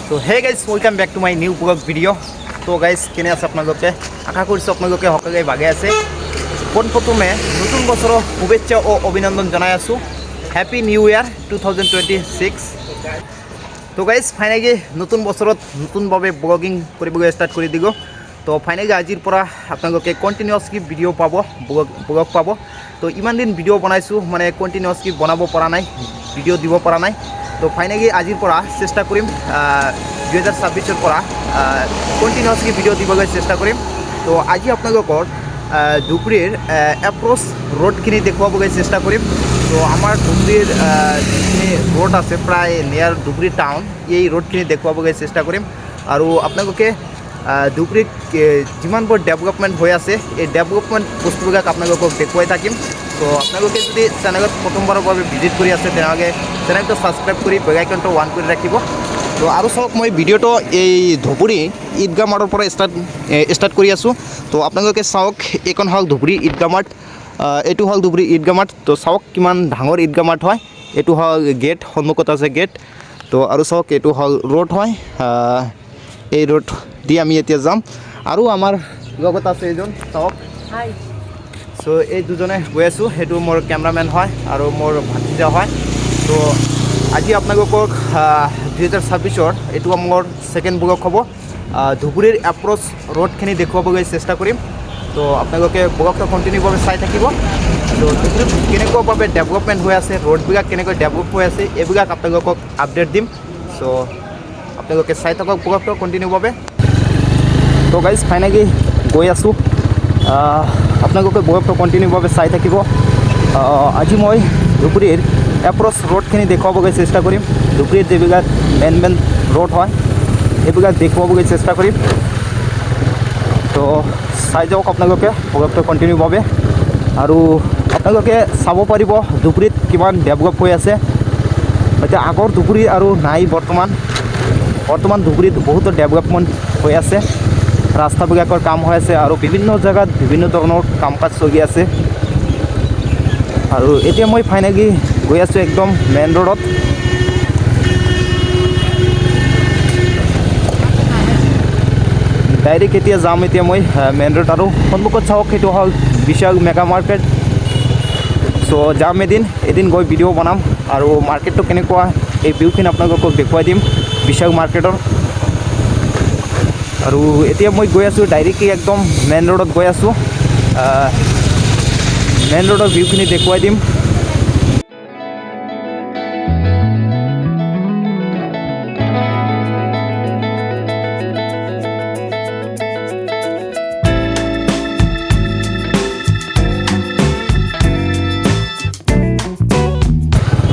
তো hey guys welcome back to my new blog video' তো guys কেনে আছে আপোনালোকে আশা কৰিছোঁ আপোনালোকে সকলোৱে ভাগে আছে পোনপ্ৰথমে নতুন বছৰৰ শুভেচ্ছা ও অভিনন্দন জনাই আছোঁ হ্যাপি নিউ ইয়াৰ 2026 তো গাইজ ফাইনেলি নতুন বছৰত নতুনভাৱে ব্লগিং কৰিবলৈ ষ্টাৰ্ট কৰি দিব তো ফাইনেলি আজিৰ পৰা আপোনালোকে কণ্টিনিউৱাছলি ভিডিঅ' পাব ব্লগ পাব তো ইমান দিন ভিডিঅ' বনাইছোঁ মানে কণ্টিনিউৱাছলি বনাব পৰা নাই ভিডিঅ' দিব পৰা নাই তো ফাইনেলি আজিৰ পৰা চেষ্টা কৰিম 2026 পৰা কণ্টিনিউৱাছলি ভিডিঅ' দিবলৈ চেষ্টা কৰিম তো আজি আপোনালোকৰ ধুবুৰীৰ এপ্ৰ'চ ৰোডখিনি দেখুৱাবলৈ চেষ্টা কৰিম তো আমাৰ ধুবুৰীৰ যিখিনি ৰোড আছে প্ৰায় নিয়াৰ ধুবুৰী টাউন এই ৰোডখিনি দেখুৱাবলৈ চেষ্টা কৰিম আৰু আপোনালোকে ধুবুৰীত যিমানবোৰ ডেভেলপমেণ্ট হৈ আছে এই ডেভেলপমেণ্ট বস্তুবিলাক আপোনালোকক দেখুৱাই থাকিম তো আপোনালোকে যদি চেনেলত প্ৰথমবাৰৰ বাবে ভিজিট কৰি আছে তেনেহ'লে চেনেলটো ছাবস্ক্ৰাইব কৰি বেল আইকনটো অন কৰি ৰাখিব তো আৰু চাওক মই ভিডিঅ'টো এই ধুবুৰী ঈদগাহ মাৰ্টৰ পৰা ষ্টাৰ্ট কৰি আছোঁ তো আপোনালোকে চাওক এইখন হ'ল ধুবুৰী ঈদগাহ মাৰ্ট এইটো হ'ল ধুবুৰী ঈদগাহ মাৰ্ট তো চাওক কিমান ডাঙৰ ঈদগাহ মাৰ্ট হয় এইটো হ'ল গেট সন্মুখত আছে গেট তো আৰু চাওক এইটো হ'ল ৰোড হয় এই ৰোড দি আমি এতিয়া যাম আৰু আমাৰ লগত আছে এজন চাওক চ' এই দুজনে গৈ আছোঁ সেইটো মোৰ কেমেৰামেন হয় আৰু মোৰ ভাতিজা হয় তো আজি আপোনালোকক 2026 এইটো মোৰ ছেকেণ্ড ব্লগ হ'ব ধুবুৰীৰ এপ্ৰ'চ ৰোডখিনি দেখুৱাবলৈ চেষ্টা কৰিম তো আপোনালোকে ব্লগটো কণ্টিনিউভাৱে চাই থাকিব তো ধুবুৰীত কেনেকুৱাভাৱে ডেভেলপমেণ্ট হৈ আছে ৰোডবিলাক কেনেকৈ ডেভেলপ হৈ আছে এইবিলাক আপোনালোকক আপডেট দিম চ' আপোনালোকে চাই থাকক ব্লগটো কণ্টিনিউভাৱে তো গাইজ ফাইনেলি গৈ আছোঁ আপোনালোকে ব্লগটো কণ্টিনিউভাৱে চাই থাকিব আজি মই ধুবুৰীৰ এপ্ৰ'চ ৰোডখিনি দেখুৱাবলৈ চেষ্টা কৰিম ধুবুৰীত যিবিলাক মেইন ৰোড হয় এইবিলাক দেখুৱাবলৈ চেষ্টা কৰিম তো চাই যাওক আপোনালোকে ব্লগটো কণ্টিনিউভাৱে আৰু আপোনালোকে চাব পাৰিব ধুবুৰীত কিমান ডেভেলপ হৈ আছে এতিয়া আগৰ ধুবুৰী আৰু নাই বৰ্তমান ধুবুৰীত বহুতো ডেভেলপমেণ্ট হৈ আছে ৰাস্তাবিলাকৰ কাম হৈ আছে আৰু বিভিন্ন জেগাত বিভিন্ন ধৰণৰ কাম কাজ চলি আছে আৰু এতিয়া মই ফাইনেলি গৈ আছোঁ একদম মেইন ৰোডত ডাইৰেক্ট এতিয়া যাম এতিয়া মই মেইন ৰোড আৰু সন্মুখত চাওক সেইটো হ'ল বিশাল মেগা মাৰ্কেট চ' যাম এদিন গৈ ভিডিঅ' বনাম আৰু মাৰ্কেটটো কেনেকুৱা এই ভিউখিনি আপোনালোকক দেখুৱাই দিম বিশাল মাৰ্কেটৰ আৰু এতিয়া মই গৈ আছোঁ ডাইৰেক্টলি একদম মেইন ৰোডত গৈ আছোঁ মেইন ৰোডৰ ভিউখিনি দেখুৱাই দিম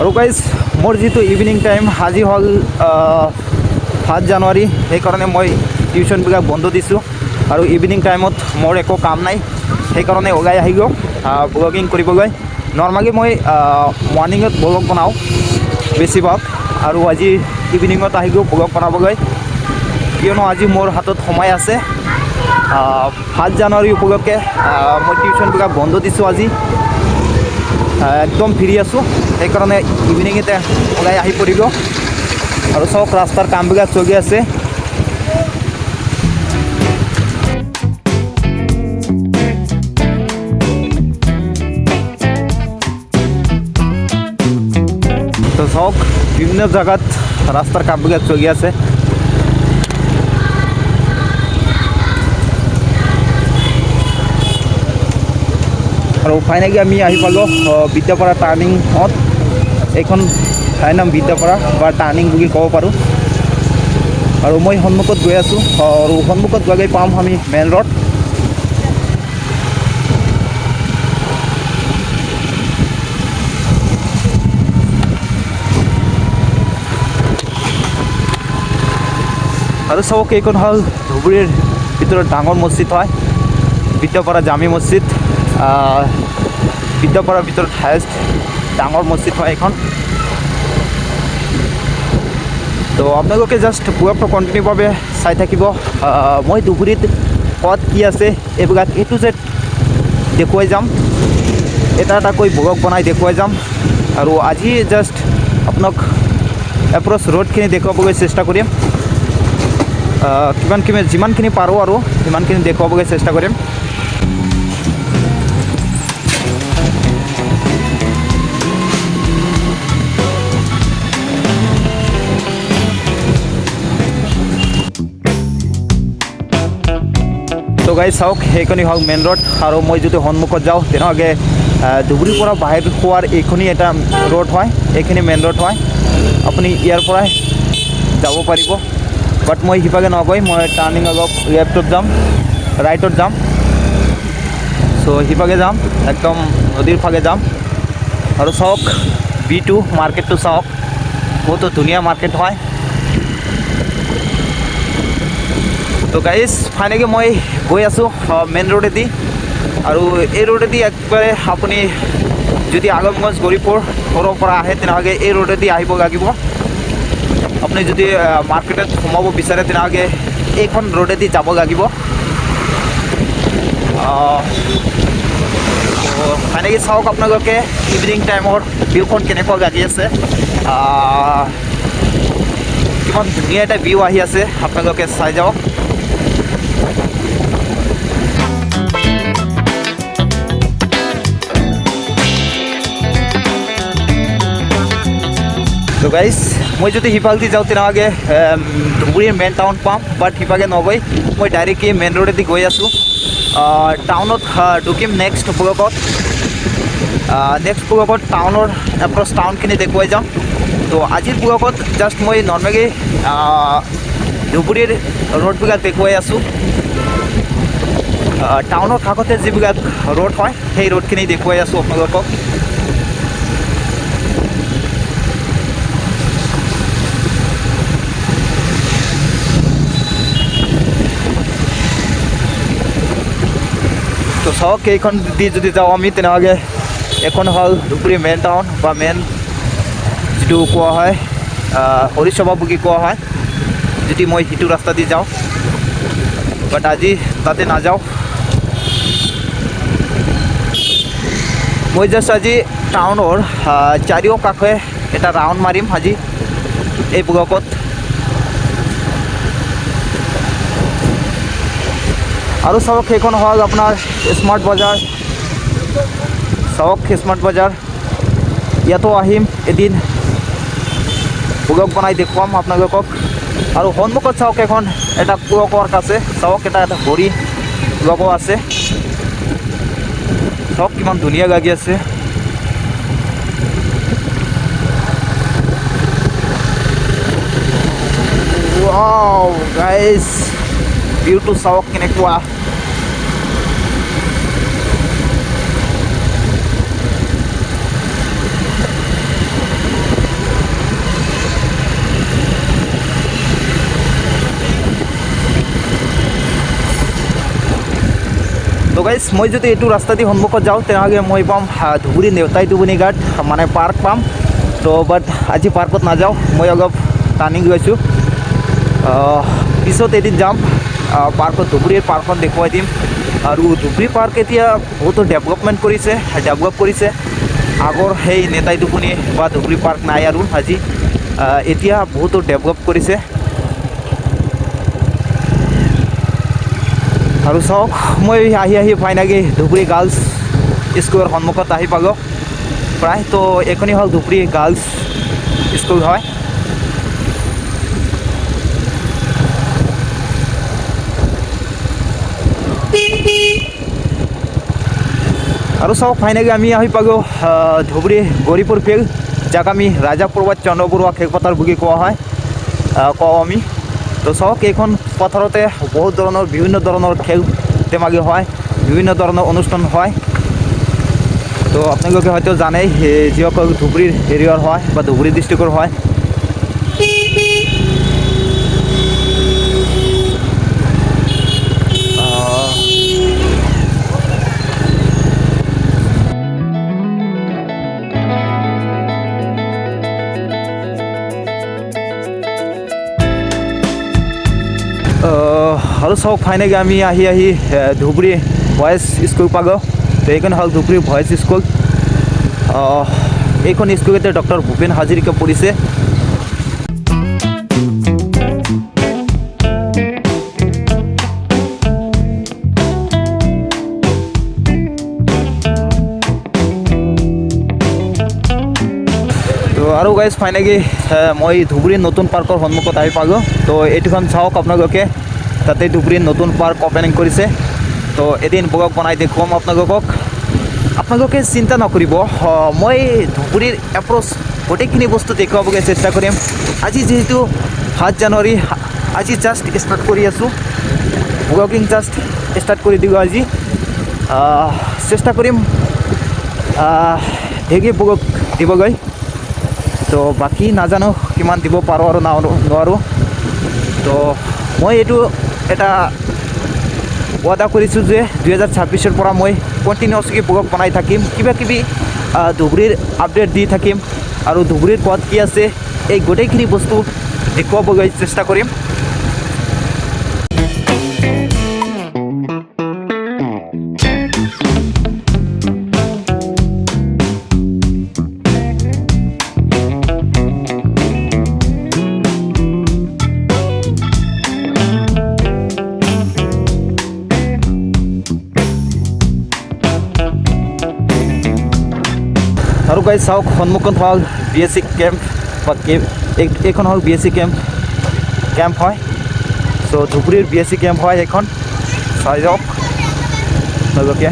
আৰু গাইজ মোৰ যিটো ইভিনিং টাইম আজি হ'ল 5 জানুৱাৰী সেইকাৰণে মই টিউশ্যনবিলাক বন্ধ দিছোঁ আৰু ইভিনিং টাইমত মোৰ একো কাম নাই সেইকাৰণে ওলাই আহিলোঁ ব্লগিং কৰিবলৈ নৰ্মেলি মই মৰ্ণিঙত ব্লগ বনাওঁ বেছিভাগ আৰু আজি ইভিনিঙত আহিলোঁ ব্লগ বনাবলৈ কিয়নো আজি মোৰ হাতত সময় আছে 5 জানুৱাৰী উপলক্ষে মই টিউশ্যনবিলাক বন্ধ দিছোঁ আজি একদম ফ্ৰী আছোঁ সেইকাৰণে ইভিনিঙতে ওলাই আহি পৰিলোঁ আৰু চাওক ৰাস্তাৰ কামবিলাক চলি আছে তো চাওক বিভিন্ন জেগাত ৰাস্তাৰ কামবিলাক চলি আছে আৰু ফাইনেলি আমি আহি পালোঁ বিদ্যাপাৰা টাৰ্ণিঙত এইখন ঠাইৰ নাম বিদ্যাপাৰা বা টাৰ্ণিং বুলি ক'ব পাৰোঁ আৰু মই সন্মুখত গৈ আছোঁ আৰু সন্মুখত গৈ পাম আমি মেইন ৰোড আৰু চাওক এইখন হ'ল ধুবুৰীৰ ভিতৰত ডাঙৰ মছজিদ হয় বিদ্যাপাৰা জামি মছজিদ বিদ্যাপাৰাৰ ভিতৰত হায়েষ্ট ডাঙৰ মছজিদ হয় এইখন তো আপোনালোকে জাষ্ট ব্লগটো কণ্টিনিউভাৱে চাই থাকিব মই ধুবুৰীত ক'ত কি আছে এইবিলাক A to Z দেখুৱাই যাম এটাকৈ ব্লগ বনাই দেখুৱাই যাম আৰু আজি জাষ্ট আপোনাক এপ্ৰ'চ ৰোডখিনি দেখুৱাবলৈ চেষ্টা কৰিম যিমানখিনি পাৰোঁ আৰু সিমানখিনি দেখুৱাবলৈ চেষ্টা কৰিম। তো গাইজ চাওক, সেইখনি হওক মেইন ৰোড, আৰু মই যদি সন্মুখত যাওঁ তেনেহ'লে ধুবুৰীৰ পৰা বাহিৰ খোৱাৰ এইখনি এটা ৰোড হয়, এইখিনি মেইন ৰোড হয়। আপুনি ইয়াৰ পৰাই যাব পাৰিব, বাট মই সিফালে নগৈ মই টাৰ্ণিং অলপ লেফ্টত যাম, ৰাইটত যাম। চ' সিফালে যাম, একদম নদীৰ ফালে যাম। আৰু চাওক B2 মাৰ্কেটটো চাওক, বহুতো ধুনীয়া মাৰ্কেট হয়। তো গাইজ ফাইনেলি মই গৈ আছোঁ মেইন ৰোডেদি, আৰু এই ৰোডেদি একবাৰে আপুনি যদি আলমগঞ্জ গৌৰীপুৰ ঘৰৰ পৰা আহে তেনেহ'লে এই ৰোডেদি আহিব লাগিব। আপুনি যদি মাৰ্কেটত সোমাব বিচাৰে তেনেহ'লে এইখন ৰোডেদি যাব লাগিব। ফাইনেলি চাওক আপোনালোকে ইভিনিং টাইমৰ ভিউখন কেনেকুৱা লাগি আছে, কিমান ধুনীয়া এটা ভিউ আহি আছে, আপোনালোকে চাই যাওক। তো গাইজ মই যদি সিফালেদি যাওঁ তেনেহ'লে ধুবুৰীৰ মেইন টাউন পাম, বাট সিফালে নগৈ মই ডাইৰেক্টলি মেইন ৰোডেদি গৈ আছোঁ। টাউনত ঢুকিম নেক্সট ব্লকত। টাউনৰ এপ্ৰ'চ টাউনখিনি দেখুৱাই যাম। তো আজিৰ ব্লকত জাষ্ট মই নৰ্মেলি ধুবুৰীৰ ৰোডবিলাক দেখুৱাই আছোঁ। টাউনৰ কাষতে যিবিলাক ৰোড হয় সেই ৰোডখিনি দেখুৱাই আছোঁ আপোনালোকক। তো চাওক এইখন দি যদি যাওঁ আমি তেনেহ'লে এখন হ'ল ধুবুৰী মেইন টাউন বা মেইন যিটো কোৱা হয় হৰিসভা বুলি কোৱা হয়, যদি মই সিটো ৰাস্তা দি যাওঁ, বাট আজি তাতে নাযাওঁ। মই জাষ্ট আজি টাউনৰ চাৰিওকাষে এটা ৰাউণ্ড মাৰিম আজি এই ব্লকত। আৰু চাওক সেইখন হ'ল আপোনাৰ স্মাৰ্ট বজাৰ। চাওক স্মাৰ্ট বজাৰ, ইয়াতো আহিম এদিন, ব্লগ বনাই দেখুৱাম আপোনালোকক। আৰু সন্মুখত চাওক এখন এটা ক্লক ৱৰ্ক আছে, চাওক এটা ঘড়ী লগো আছে, চাওক কিমান ধুনীয়া লাগি আছে। ৱাও গাইজ, ভিউটো চাওক কেনেকুৱা। তো গাইজ মই যদি এইটো ৰাস্তা দি সন্মুখত যাওঁ তেনেহ'লে মই পাম ধুবুৰী নেওতাই টুবুনী ঘাট মানে পাৰ্ক পাম। তো বাট আজি পাৰ্কত নাযাওঁ, মই অলপ টাৰ্ণিং লৈছোঁ, পিছত এদিন যাম পাৰ্কত, ধুবুৰীৰ পাৰ্কখন দেখুৱাই দিম। আৰু ধুবুৰী পাৰ্ক এতিয়া বহুতো ডেভেলপ কৰিছে। আগৰ সেই নেতাই টুপনি বা ধুবুৰী পাৰ্ক নাই আৰু আজি, এতিয়া বহুতো ডেভেলপ কৰিছে। আৰু চাওক মই আহি ফাইনেলি ধুবুৰী গাৰ্লছ স্কুলৰ সন্মুখত আহি পালোঁ প্ৰায়। তো এইখনি হ'ল ধুবুৰী গাৰ্লছ স্কুল হয়। আৰু চাওক ফাইনেলি আমি আহি পালোঁ ধুবুৰী গৌৰীপুৰ ফিল্ড, যাক আমি ৰাজা প্ৰভাত চন্দ্ৰ বৰুৱা খেলপথাৰ বুলি কোৱা হয়, কওঁ আমি। তো চাওক এইখন পথাৰতে বহুত ধৰণৰ বিভিন্ন ধৰণৰ খেল ধেমালি হয়, বিভিন্ন ধৰণৰ অনুষ্ঠান হয়। তো আপোনালোকে হয়তো জানেই যিসকল ধুবুৰীৰ এৰিয়াৰ হয় বা ধুবুৰী ডিষ্ট্ৰিক্টৰ হয়। আৰু চাওক ফাইনেলি আমি আহি ধুবুৰী বয়েজ স্কুল পালোঁ। তো এইখন হ'ল ধুবুৰী বয়েজ স্কুল। এইখন স্কুলতে ডক্টৰ ভূপেন হাজৰিকা পঢ়িছে। গাইজ ফাইনেলি মই ধুবুৰী নতুন পাৰ্কৰ সন্মুখত আহি পালোঁ। তো এইটোখন চাওক আপোনালোকে, তাতে ধুবুৰীৰ নতুন পাৰ্ক অপেনিং কৰিছে। তো এদিন ব্লগ বনাই দেখুৱাম আপোনালোকক। আপোনালোকে চিন্তা নকৰিব, মই ধুবুৰীৰ এপ্ৰ'চ গোটেইখিনি বস্তু দেখুৱাবলৈ চেষ্টা কৰিম। আজি যিহেতু 7 জানুৱাৰী, আজি জাষ্ট ষ্টাৰ্ট কৰি আছোঁ, ব্লগিং জাষ্ট ষ্টাৰ্ট কৰি দিওঁ আজি। চেষ্টা কৰিম ঢেৰ ব্লগ দিবগৈ। তো বাকী নাজানো কিমান দিব পাৰোঁ আৰু নোৱাৰোঁ। তো মই এইটো এটা ৱাদা কৰিছোঁ যে 2026-ৰ পৰা মই কণ্টিনিউৱাছলি ব্লগ বনাই থাকিম, কিবা কিবি ধুবুৰীৰ আপডেট দি থাকিম আৰু ধুবুৰীৰ ক'ত কি আছে এই গোটেইখিনি বস্তু দেখুৱাবলৈ চেষ্টা কৰিম। আৰু গাইজ চাওক, সন্মুখত হ'ল BSc কেম্প বা এইখন হ'ল BSc কেম্প হয়। চ' ধুবুৰীৰ BSc কেম্প হয় এইখন, চাই যাওক আপোনালোকে।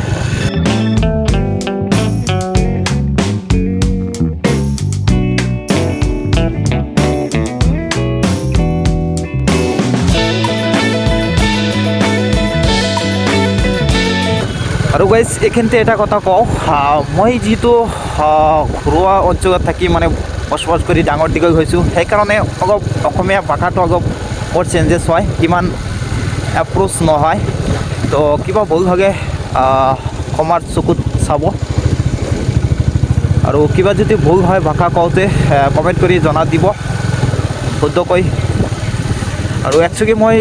আৰু গাইজ এইখিনিতে এটা কথা কওঁ, মই যিটো ঘৰুৱা অঞ্চলত থাকি মানে বসবাস কৰি ডাঙৰ দীঘল হৈছোঁ, সেইকাৰণে অলপ অসমীয়া ভাষাটো অলপ বৰ চেঞ্জেছ হয়, ইমান এপ্ৰ'চ নহয়। তো কিবা ভুল হ'লে ক্ষমাৰ চকুত চাব। আৰু কিবা যদি ভুল হয় ভাষা কওঁতে কমেণ্ট কৰি জনাই দিব শুদ্ধকৈ। আৰু একচুৱেলি মই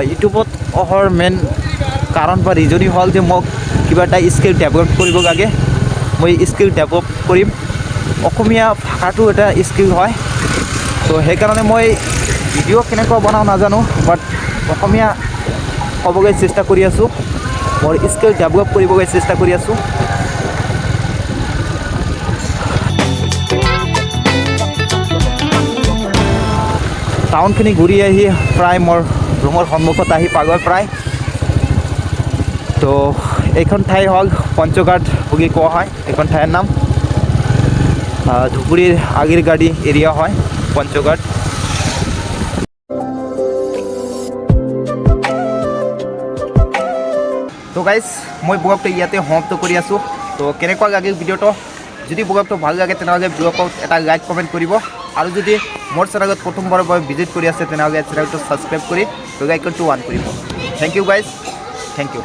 ইউটিউবত অহাৰ মেইন কাৰণ বা ৰিজনেই হ'ল যে মোক কিবা এটা স্কিল ডেভেলপ কৰিব লাগে। মই স্কিল ডেভেলপ কৰিম, অসমীয়া ভাষাটো এটা স্কিল হয়। তো সেইকাৰণে মই ভিডিঅ' কেনেকুৱা বনাওঁ নাজানো, বাট অসমীয়া ক'বলৈ চেষ্টা কৰি আছোঁ, মোৰ স্কিল ডেভেলপ কৰিবলৈ চেষ্টা কৰি আছোঁ। টাউনখিনি ঘূৰি আহি প্ৰায় মোৰ ৰুমৰ সন্মুখত আহি পাগল প্ৰায়। তো এইখন ঠাই হ'ল পঞ্চঘাট বুলি কোৱা হয়, এইখন ঠাইৰ নাম। ধুবুৰীৰ আগিৰগাড়ী এৰিয়া হয় পঞ্চঘাট। তো গাইজ মই ব্লগটো ইয়াতে সমাপ্ত কৰি আছোঁ। তো কেনেকুৱা লাগিল ভিডিঅ'টো, যদি ব্লগটো ভাল লাগে তেনেহ'লে ব্লগত এটা লাইক কমেণ্ট কৰিব। আৰু যদি মোৰ চেনেলত প্ৰথমবাৰৰ বাবে ভিজিট কৰি আছে তেনেহ'লে চেনেলটো ছাবস্ক্ৰাইব কৰি বেল আইকনটো অন কৰিব। Thank you guys, thank U.